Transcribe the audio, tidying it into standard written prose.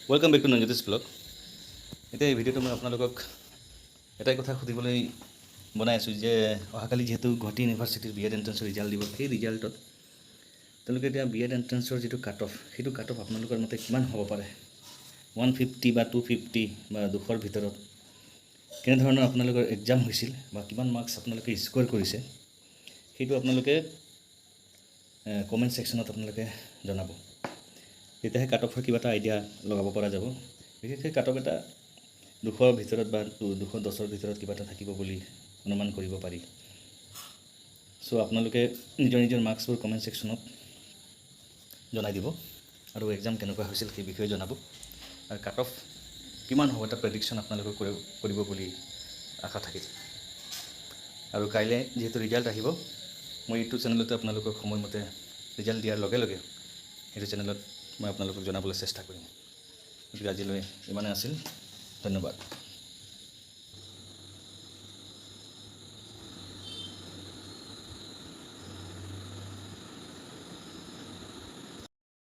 Welcome back to নঞ্জোতিছ blog. এতিয়া এই ভিডিঅ'টো মই আপোনালোকক এটাই কথা সুধিবলৈ বনাই আছোঁ যে অহাকালি যিহেতু গুৱাহাটী ইউনিভাৰ্চিটিৰ বি এড এণ্ট্ৰেঞ্চৰ ৰিজাল্ট দিব, সেই ৰিজাল্টত তেওঁলোকে এতিয়া বি এড এণ্ট্ৰেঞ্চৰ যিটো কাট অফ, সেইটো কাট অফ আপোনালোকৰ মতে কিমান হ'ব পাৰে? 150 বা 250 বা 200ৰ ভিতৰত কেনেধৰণৰ আপোনালোকৰ এক্সাম হৈছিল বা কিমান মাৰ্কছ আপোনালোকে স্ক'ৰ কৰিছে, সেইটো আপোনালোকে কমেণ্ট ছেকশ্যনত আপোনালোকে জনাব। তেতিয়াহে কাট অফৰ কিবা এটা আইডিয়া লগাব পৰা যাব। বিশেষকৈ কাট অফ এটা 200ৰ ভিতৰত বা 210ৰ ভিতৰত কিবা এটা থাকিব বুলি অনুমান কৰিব পাৰি। চ' আপোনালোকে নিজৰ নিজৰ মাৰ্কছবোৰ কমেণ্ট ছেকশ্যনত জনাই দিব আৰু এক্সাম কেনেকুৱা হৈছিল সেই বিষয়ে জনাব। আৰু কাট অফ কিমান হ'ব এটা প্ৰেডিকশ্যন আপোনালোকে কৰিব বুলি আশা থাকিল। আৰু কাইলৈ যিহেতু ৰিজাল্ট আহিব, মই ইউটিউব চেনেলতে আপোনালোকক সময়মতে ৰিজাল্ট দিয়াৰ লগে লগে সেইটো চেনেলত মই আপোনালোকক জনাবলৈ চেষ্টা কৰিম। গতিকে আজিলৈ ইমানে আছিল। ধন্যবাদ।